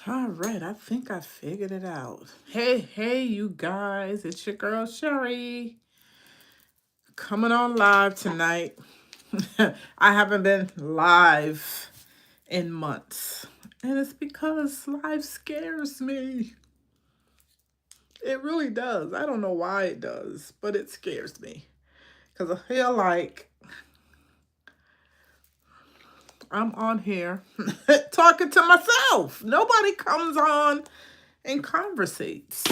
All right, I think I figured it out. Hey, you guys, it's your girl Cherie coming on live tonight. I haven't been live in months, and it's because live scares me. It really does. I don't know why it does, but it scares me because I feel like I'm on here talking to myself. Nobody comes on and conversates.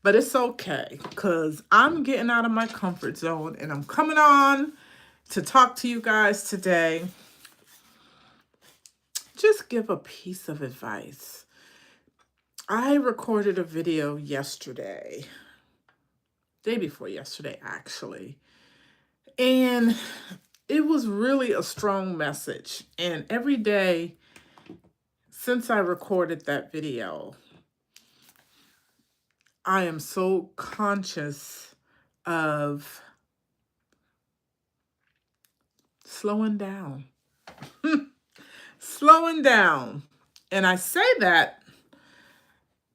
But it's okay because I'm getting out of my comfort zone and I'm coming on to talk to you guys today. Just give a piece of advice. I recorded a video yesterday, day before yesterday, actually. And it was really a strong message. And every day since I recorded that video, I am so conscious of slowing down. Slowing down. And I say that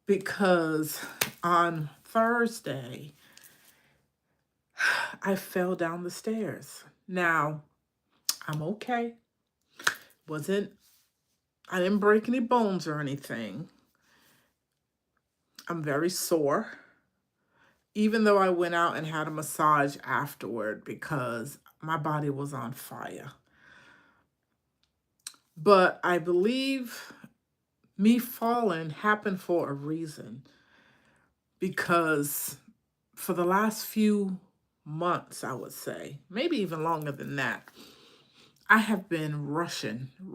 because on Thursday, I fell down the stairs. Now, I'm okay. I didn't break any bones or anything. I'm very sore, even though I went out and had a massage afterward because my body was on fire. But I believe me falling happened for a reason, because for the last few months, I would say, maybe even longer than that, I have been rushing to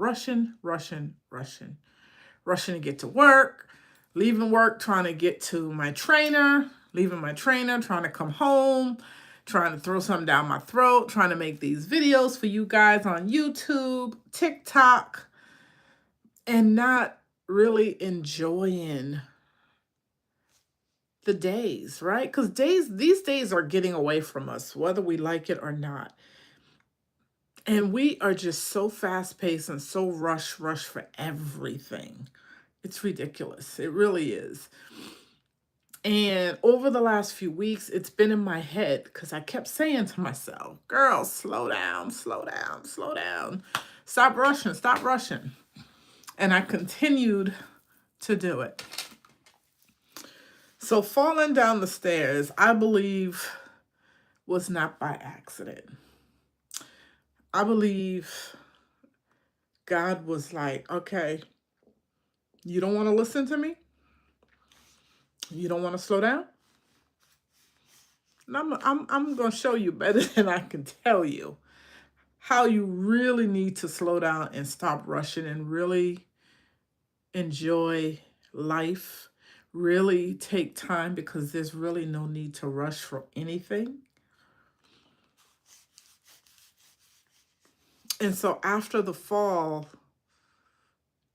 get to work, leaving work, trying to get to my trainer, leaving my trainer, trying to come home, trying to throw something down my throat, trying to make these videos for you guys on YouTube, TikTok, and not really enjoying the days, right? Because these days are getting away from us, whether we like it or not. And we are just so fast-paced and so rush for everything. It's ridiculous. It really is. And over the last few weeks, it's been in my head because I kept saying to myself, girl, slow down. Stop rushing. And I continued to do it. So falling down the stairs, I believe, was not by accident. I believe God was like, okay, you don't want to listen to me? You don't want to slow down? And I'm going to show you better than I can tell you how you really need to slow down and stop rushing and really enjoy life. Really take time, because there's really no need to rush for anything. And so after the fall,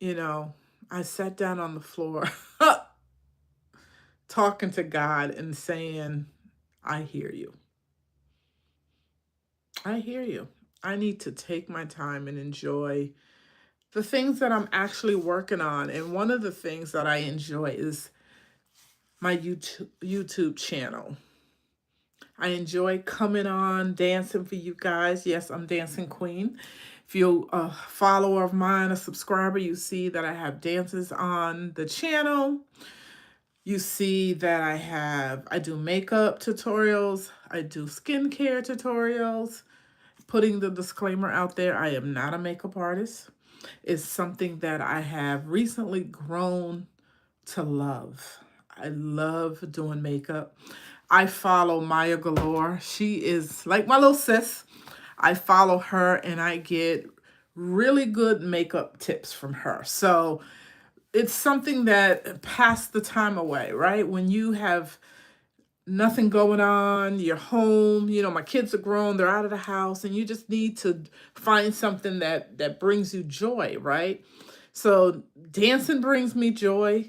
I sat down on the floor talking to God and saying, I hear you. I hear you. I need to take my time and enjoy the things that I'm actually working on. And one of the things that I enjoy is my YouTube channel. I enjoy coming on, dancing for you guys. Yes, I'm Dancing Queen. If you're a follower of mine, a subscriber, you see that I have dances on the channel. You see that I do makeup tutorials. I do skincare tutorials. Putting the disclaimer out there, I am not a makeup artist. It's something that I have recently grown to love. I love doing makeup. I follow Maya Galore. She is like my little sis. I follow her and I get really good makeup tips from her. So it's something that passed the time away, right? When you have nothing going on, you're home, my kids are grown, they're out of the house, and you just need to find something that brings you joy, right? So dancing brings me joy,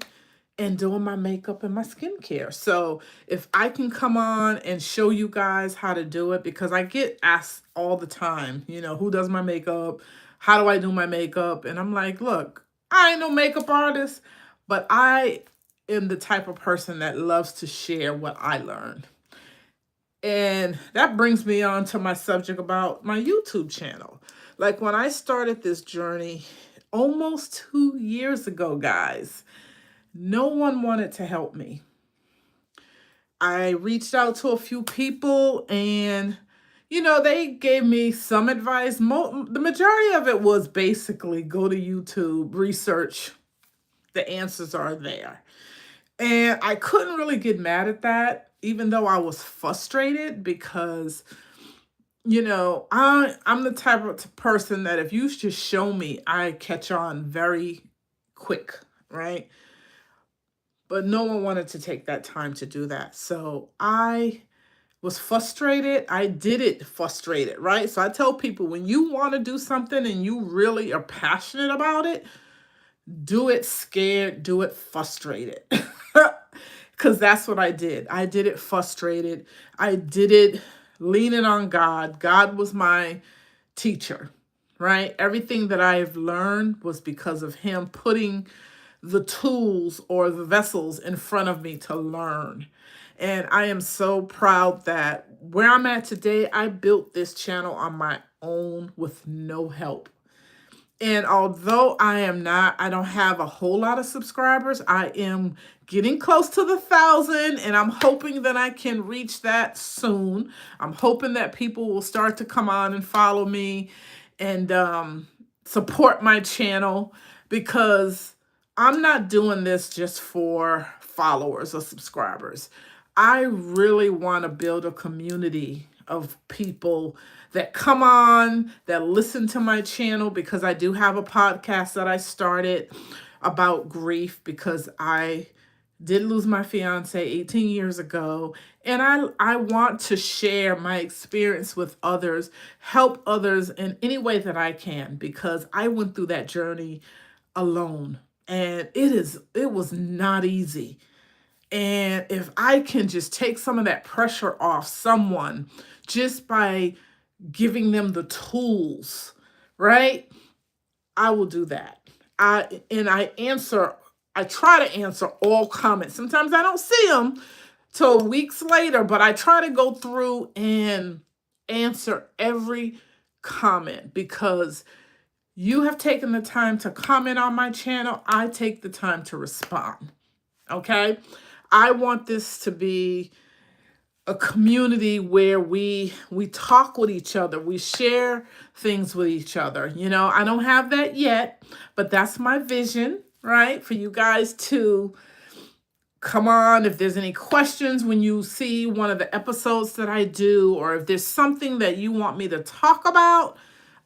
and doing my makeup and my skincare. So if I can come on and show you guys how to do it, because I get asked all the time, who does my makeup? How do I do my makeup? And I'm like, look, I ain't no makeup artist, But I am the type of person that loves to share what I learned. And that brings me on to my subject about my YouTube channel. Like when I started this journey almost 2 years ago, guys, no one wanted to help me. I reached out to a few people and, they gave me some advice. The majority of it was basically go to YouTube, research, the answers are there. And I couldn't really get mad at that, even though I was frustrated because, I'm the type of person that if you just show me, I catch on very quick, right? But no one wanted to take that time to do that. So I was frustrated. I did it frustrated, right? So I tell people when you want to do something and you really are passionate about it, do it scared, do it frustrated. Because that's what I did. I did it frustrated. I did it leaning on God. God was my teacher, right? Everything that I've learned was because of Him putting the tools or the vessels in front of me to learn. And I am so proud that where I'm at today, I built this channel on my own with no help. And although I don't have a whole lot of subscribers, I am getting close to the 1,000 and I'm hoping that I can reach that soon. I'm hoping that people will start to come on and follow me and support my channel because I'm not doing this just for followers or subscribers. I really want to build a community of people that come on, that listen to my channel, because I do have a podcast that I started about grief because I did lose my fiance 18 years ago. And I want to share my experience with others, help others in any way that I can, because I went through that journey alone. And it was not easy. And if I can just take some of that pressure off someone just by giving them the tools, right? I will do that. I try to answer all comments. Sometimes I don't see them till weeks later, but I try to go through and answer every comment because you have taken the time to comment on my channel. I take the time to respond. Okay? I want this to be a community where we talk with each other, we share things with each other. I don't have that yet, but that's my vision, right? For you guys to come on if there's any questions when you see one of the episodes that I do, or if there's something that you want me to talk about,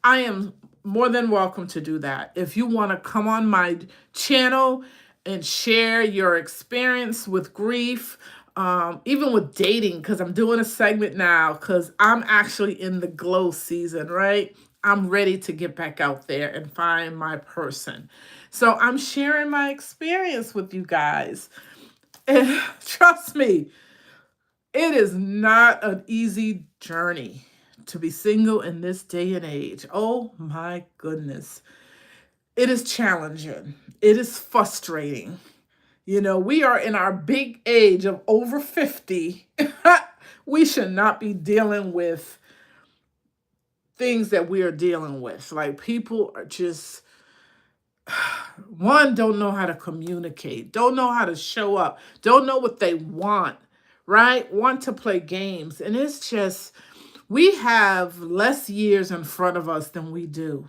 I am more than welcome to do that. If you want to come on my channel and share your experience with grief, even with dating, because I'm doing a segment now because I'm actually in the glow season, right? I'm ready to get back out there and find my person. So I'm sharing my experience with you guys. And trust me, it is not an easy journey to be single in this day and age. Oh my goodness. It is challenging. It is frustrating. We are in our big age of over 50. We should not be dealing with things that we are dealing with. Like people are just, one, don't know how to communicate, don't know how to show up, don't know what they want, right? Want to play games. And it's just, we have less years in front of us than we do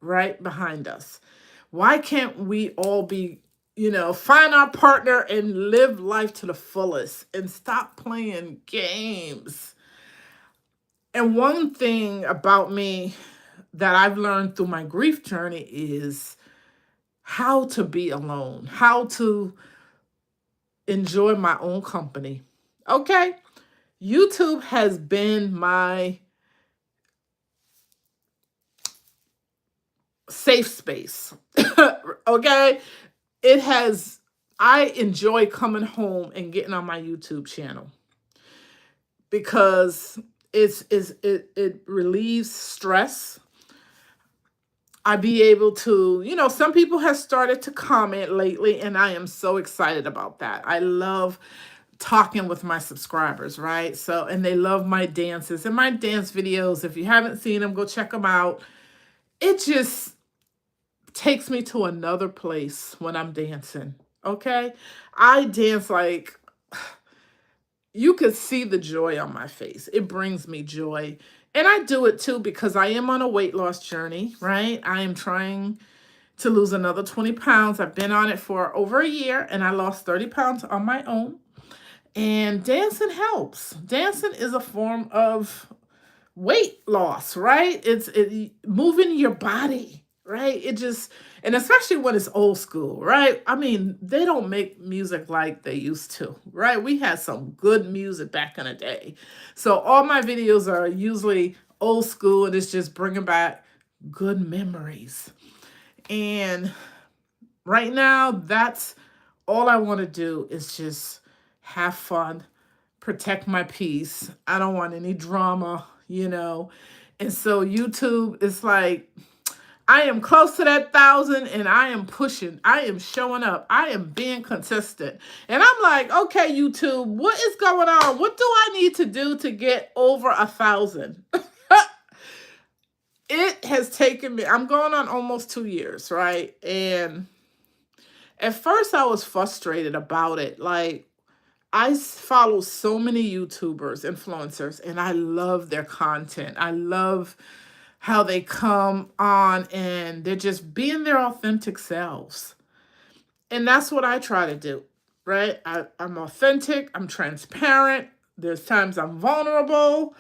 right behind us. Why can't we all be, find our partner and live life to the fullest and stop playing games? And one thing about me that I've learned through my grief journey is how to be alone, how to enjoy my own company. Okay? YouTube has been my safe space. Okay? I enjoy coming home and getting on my YouTube channel because it relieves stress. I be able to, some people have started to comment lately, and I am so excited about that. I love talking with my subscribers, right? So, and they love my dances and my dance videos. If you haven't seen them, go check them out. It just takes me to another place when I'm dancing. Okay. I dance like you could see the joy on my face. It brings me joy. And I do it too because I am on a weight loss journey, right? I am trying to lose another 20 pounds. I've been on it for over a year and I lost 30 pounds on my own. And dancing helps. Dancing is a form of weight loss, right? It's moving your body, right? It just, and especially when it's old school, right? I mean, they don't make music like they used to, right? We had some good music back in the day. So all my videos are usually old school and it's just bringing back good memories. And right now, that's all I want to do is just have fun, protect my peace. I don't want any drama. And so YouTube is like, I am close to that 1,000 and I am pushing. I am showing up. I am being consistent. And I'm like, okay, YouTube, what is going on? What do I need to do to get over 1,000? It has taken me, I'm going on almost 2 years, right? And at first I was frustrated about it. Like, I follow so many YouTubers, influencers, and I love their content. I love how they come on and they're just being their authentic selves. And that's what I try to do, right? I'm authentic, I'm transparent. There's times I'm vulnerable.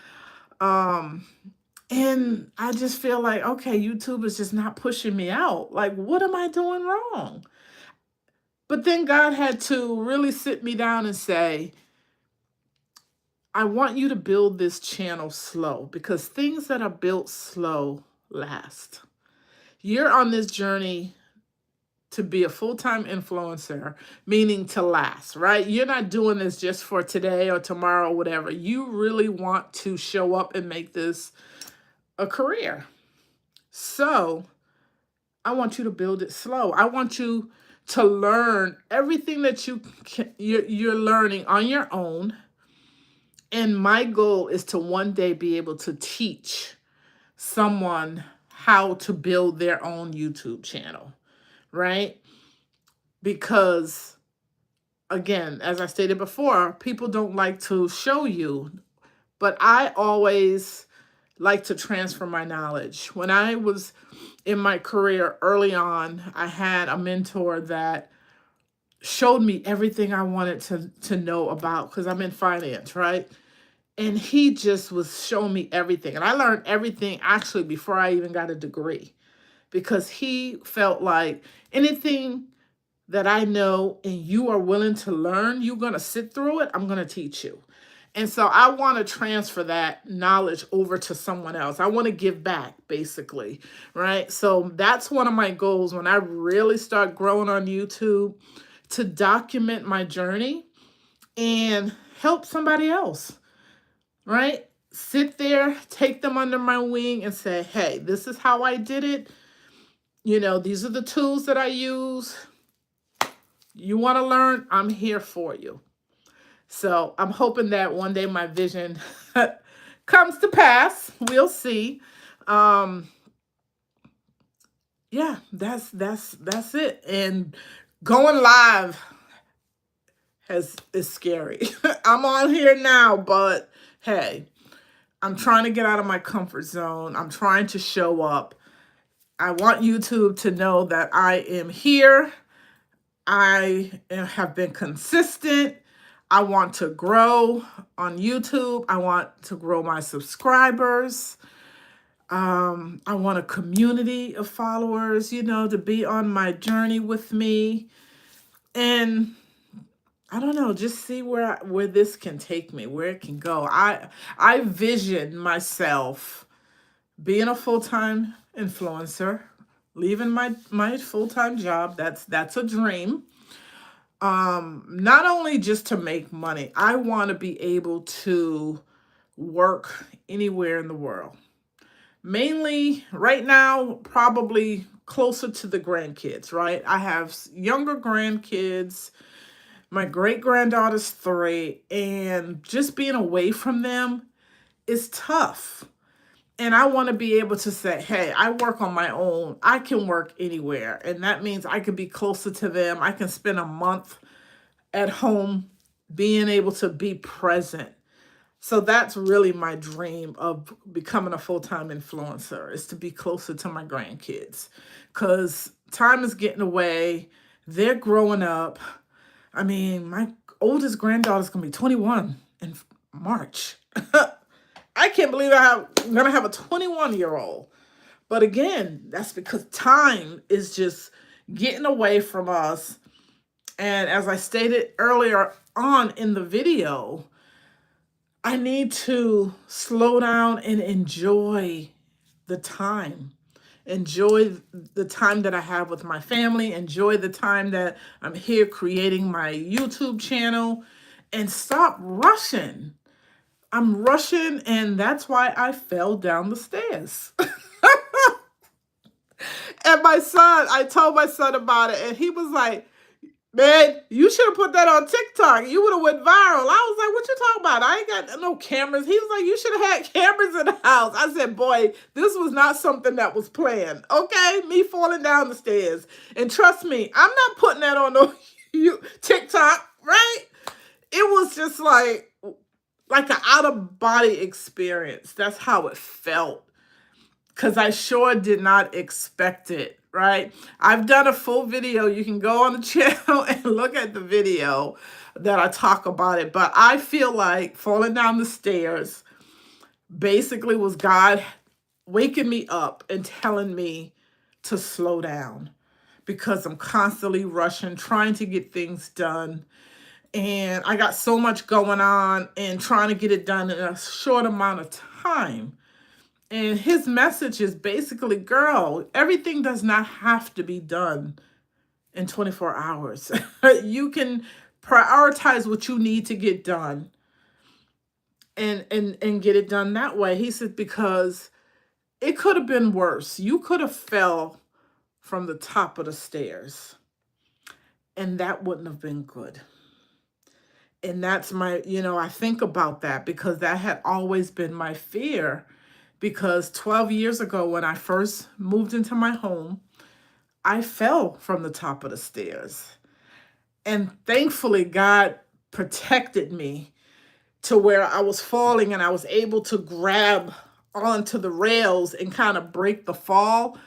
And I just feel like, okay, YouTube is just not pushing me out. Like, what am I doing wrong? But then God had to really sit me down and say, I want you to build this channel slow because things that are built slow last. You're on this journey to be a full-time influencer, meaning to last, right? You're not doing this just for today or tomorrow or whatever. You really want to show up and make this a career. So I want you to build it slow. I want you to learn everything that you're learning on your own. And my goal is to one day be able to teach someone how to build their own YouTube channel, right? Because, again, as I stated before, people don't like to show you, but I always like to transfer my knowledge. When I was in my career early on, I had a mentor that showed me everything I wanted to know about because I'm in finance, right? And he just was showing me everything. And I learned everything actually before I even got a degree because he felt like anything that I know and you are willing to learn, you're going to sit through it, I'm going to teach you. And so I want to transfer that knowledge over to someone else. I want to give back, basically, right? So that's one of my goals when I really start growing on YouTube, to document my journey and help somebody else, right? Sit there, take them under my wing and say, hey, this is how I did it. These are the tools that I use. You want to learn? I'm here for you. So I'm hoping that one day my vision comes to pass. We'll see. Yeah, that's it. And going live is scary. I'm on here now, but hey, I'm trying to get out of my comfort zone. I'm trying to show up. I want YouTube to know that I am here. Have been consistent. I want to grow on YouTube. I want to grow my subscribers. I want a community of followers, to be on my journey with me. And I don't know, just see where this can take me, where it can go. I vision myself being a full-time influencer, leaving my full-time job. That's a dream. Not only just to make money, I want to be able to work anywhere in the world. Mainly right now, probably closer to the grandkids, right? I have younger grandkids. My great granddaughter's 3, and just being away from them is tough. And I want to be able to say, hey, I work on my own. I can work anywhere. And that means I can be closer to them. I can spend a month at home being able to be present. So that's really my dream of becoming a full-time influencer, is to be closer to my grandkids. Because time is getting away. They're growing up. I mean, my oldest granddaughter's going to be 21 in March. I can't believe I'm going to have a 21-year-old. But again, that's because time is just getting away from us. And as I stated earlier on in the video, I need to slow down and enjoy the time. Enjoy the time that I have with my family. Enjoy the time that I'm here creating my YouTube channel. And stop rushing. I'm rushing, and that's why I fell down the stairs. And my son, I told my son about it, and he was like, man, you should have put that on TikTok. You would have went viral. I was like, what you talking about? I ain't got no cameras. He was like, you should have had cameras in the house. I said, boy, this was not something that was planned. Okay? Me falling down the stairs. And trust me, I'm not putting that on no TikTok, right? It was just like an out-of-body experience. That's how it felt. Because I sure did not expect it, right? I've done a full video. You can go on the channel and look at the video that I talk about it. But I feel like falling down the stairs basically was God waking me up and telling me to slow down, because I'm constantly rushing, trying to get things done. And I got so much going on and trying to get it done in a short amount of time. And his message is basically, girl, everything does not have to be done in 24 hours. You can prioritize what you need to get done and get it done that way. He said, because it could have been worse. You could have fell from the top of the stairs, and that wouldn't have been good. And that's my, I think about that because that had always been my fear. Because 12 years ago, when I first moved into my home, I fell from the top of the stairs. And thankfully, God protected me to where I was falling and I was able to grab onto the rails and kind of break the fall.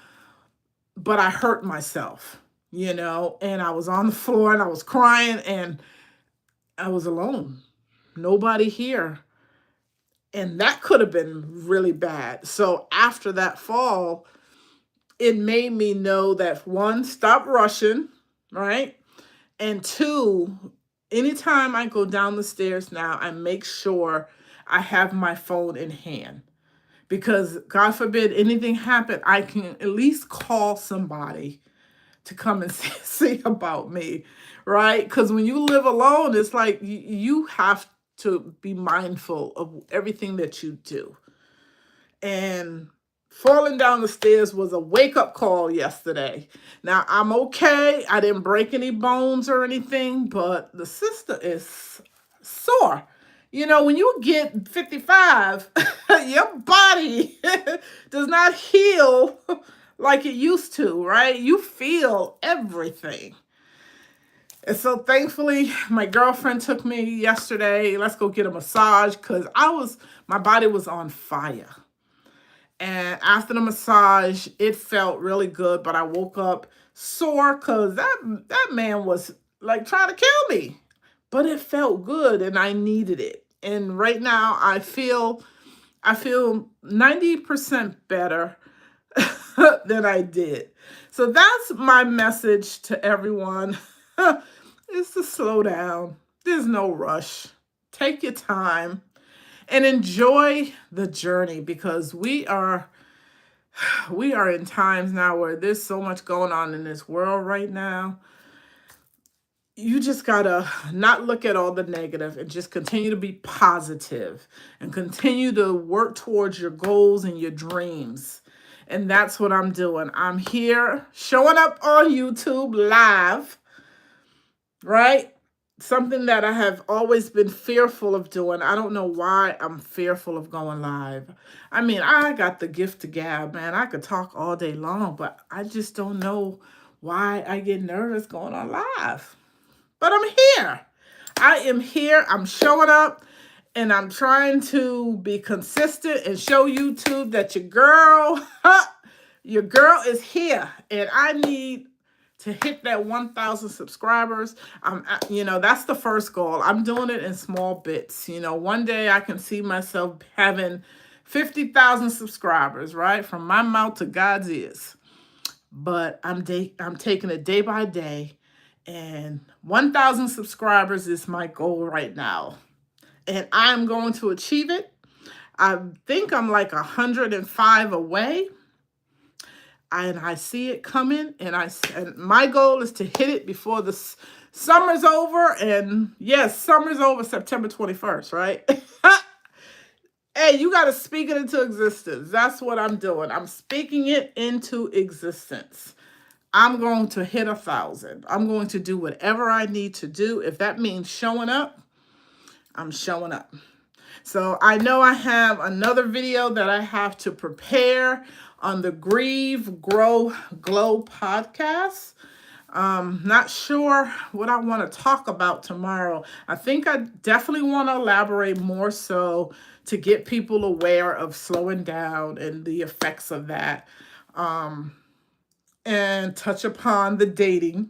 But I hurt myself, and I was on the floor and I was crying and I was alone. Nobody here. And that could have been really bad. So after that fall, it made me know that 1, stop rushing, right? And 2, anytime I go down the stairs now, I make sure I have my phone in hand. Because God forbid anything happen, I can at least call somebody to come and see about me, right? Because when you live alone, it's like you have to be mindful of everything that you do. And falling down the stairs was a wake-up call yesterday. Now, I'm okay. I didn't break any bones or anything, but the sister is sore. When you get 55, your body does not heal like it used to, right? You feel everything. And so thankfully, my girlfriend took me yesterday. Let's go get a massage because my body was on fire. And after the massage, it felt really good, but I woke up sore because that man was like trying to kill me. But it felt good and I needed it. And right now I feel 90% better than I did. So that's my message to everyone. Is to slow down. There's no rush. Take your time and enjoy the journey, because we are in times now where there's so much going on in this world right now. you just gotta not look at all the negative and just continue to be positive and continue to work towards your goals and your dreams. And that's what I'm doing. I'm here showing up on YouTube live, right? Something that I have always been fearful of doing. I don't know why I'm fearful of going live. I mean, I got the gift to gab, man. I could talk all day long, but I just don't know why I get nervous going on live. But I'm here. I am here. I'm showing up and I'm trying to be consistent and show YouTube that your girl is here. And I need to hit that 1,000 subscribers. That's the first goal. I'm doing it in small bits. One day I can see myself having 50,000 subscribers, right? From my mouth to God's ears. But I'm taking it day by day. And 1,000 subscribers is my goal right now. And I'm going to achieve it. I think I'm like 105 away. And I see it coming. And my goal is to hit it before the summer's over. And yes, summer's over September 21st, right? Hey, you got to speak it into existence. That's what I'm doing. I'm speaking it into existence. I'm going to hit 1,000. I'm going to do whatever I need to do. If that means showing up, I'm showing up. So I know I have another video that I have to prepare on the Grieve, Grow, Glow podcast. Not sure what I want to talk about tomorrow. I think I definitely want to elaborate more so to get people aware of slowing down and the effects of that. And touch upon the dating.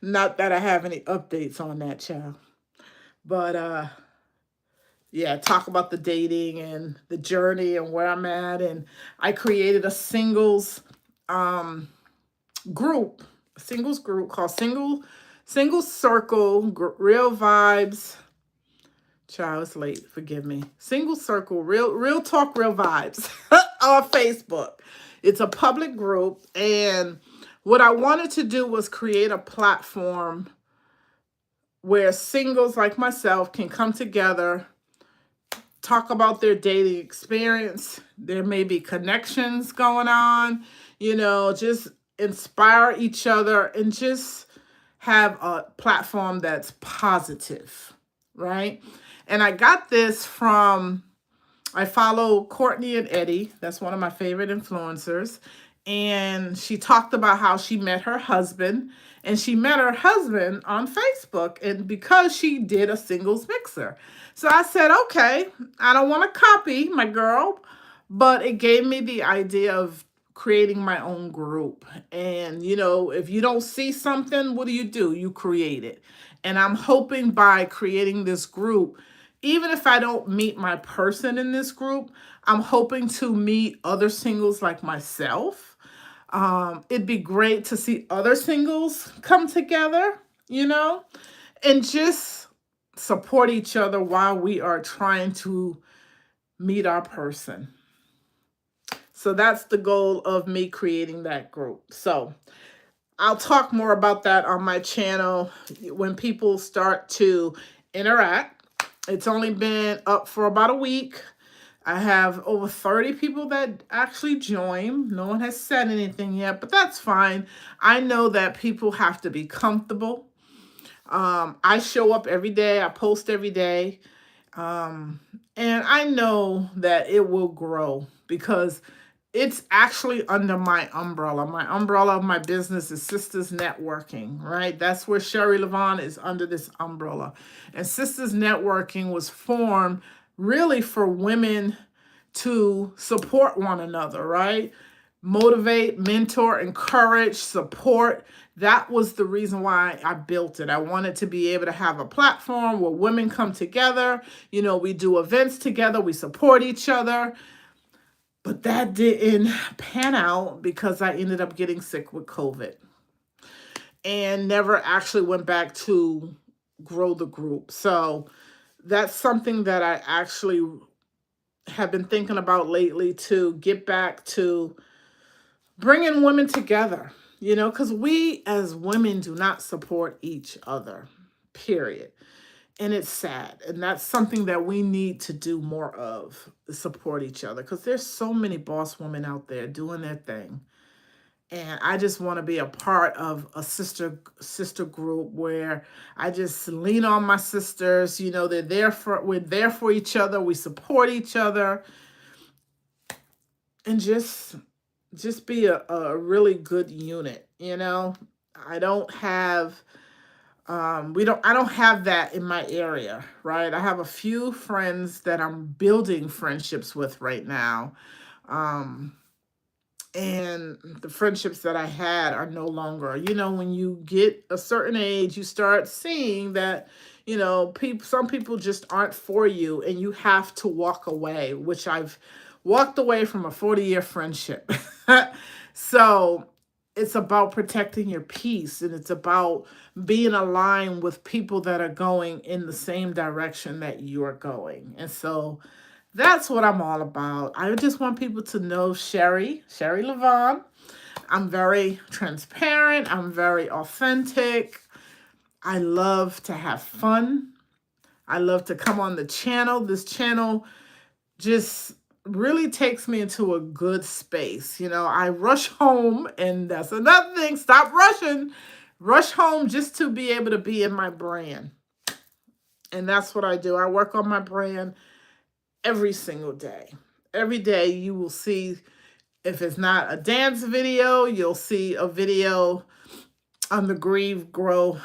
Not that I have any updates on that, child. But yeah, talk about the dating and the journey and where I'm at. And I created a singles group called Single Circle Real Vibes. Child, it's late. Forgive me. Single Circle Real Talk Real Vibes on Facebook. It's a public group, and what I wanted to do was create a platform where singles like myself can come together, talk about their dating experience. There may be connections going on, just inspire each other and just have a platform that's positive, right? And I got this from, I follow Courtney and Eddie. That's one of my favorite influencers. And she talked about how she met her husband. And she met her husband on Facebook. And because she did a singles mixer. So I said, okay, I don't want to copy my girl. But it gave me the idea of creating my own group. And, if you don't see something, what do? You create it. And I'm hoping by creating this group, even if I don't meet my person in this group, I'm hoping to meet other singles like myself. It'd be great to see other singles come together, and just support each other while we are trying to meet our person. So that's the goal of me creating that group. So I'll talk more about that on my channel when people start to interact. It's only been up for about a week. I have over 30 people that actually join. No one has said anything yet, but that's fine. I know that people have to be comfortable. I show up every day. I post every day. And I know that it will grow because it's actually under my umbrella. My umbrella of my business is Sisters Networking, right? That's where Cherie Lavonne is under this umbrella. And Sisters Networking was formed really for women to support one another, right? Motivate, mentor, encourage, support. That was the reason why I built it. I wanted to be able to have a platform where women come together. We do events together. We support each other. But that didn't pan out because I ended up getting sick with COVID and never actually went back to grow the group. So that's something that I actually have been thinking about lately, to get back to bringing women together. you know, because we as women do not support each other, period. And it's sad. And that's something that we need to do more of, support each other, because there's so many boss women out there doing their thing. And I just want to be a part of a sister group where I just lean on my sisters. You know, we're there for each other. We support each other, and just be a really good unit. You know, I don't have I don't have that in my area, right? I have a few friends that I'm building friendships with right now. Um, and the friendships that I had are no longer. You know, when you get a certain age, you start seeing that, you know, some people just aren't for you, and you have to walk away, which I've walked away from a 40-year friendship. So it's about protecting your peace, and it's about being aligned with people that are going in the same direction that you're going. And so that's what I'm all about. I just want people to know Cherie Lavonne. I'm very transparent. I'm very authentic. I love to have fun. I love to come on the channel. This channel just really takes me into a good space. You know, I rush home, and that's another thing. Stop rushing. Rush home just to be able to be in my brand. And that's what I do. I work on my brand every single day. Every day you will see, if it's not a dance video, you'll see a video on the Grieve, Grow,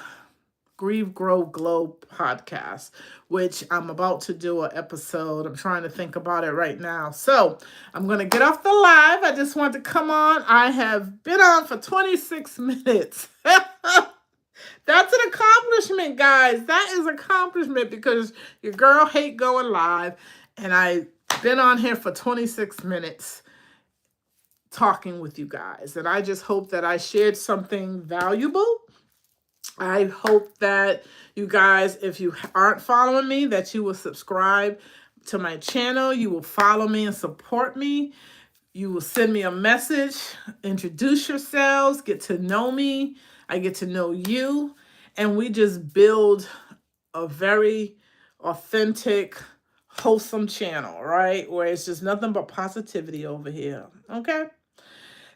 Glow podcast, which I'm about to do an episode. I'm trying to think about it right now. So I'm going to get off the live. I just want to come on. I have been on for 26 minutes. That's an accomplishment, guys. That is an accomplishment, because your girl hate going live. And I've been on here for 26 minutes talking with you guys. And I just hope that I shared something valuable. I hope that you guys, if you aren't following me, that you will subscribe to my channel. You will follow me and support me. You will send me a message, introduce yourselves, get to know me. I get to know you. And we just build a very authentic, wholesome channel, right? Where it's just nothing but positivity over here. Okay?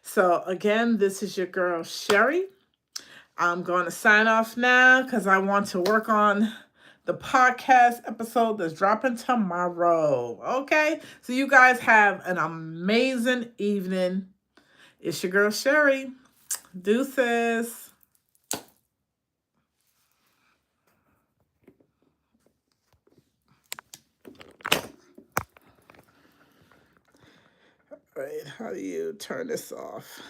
So again, this is your girl, Cherie. I'm going to sign off now because I want to work on the podcast episode that's dropping tomorrow. Okay? So you guys have an amazing evening. It's your girl, Cherie. Deuces. All right, how do you turn this off?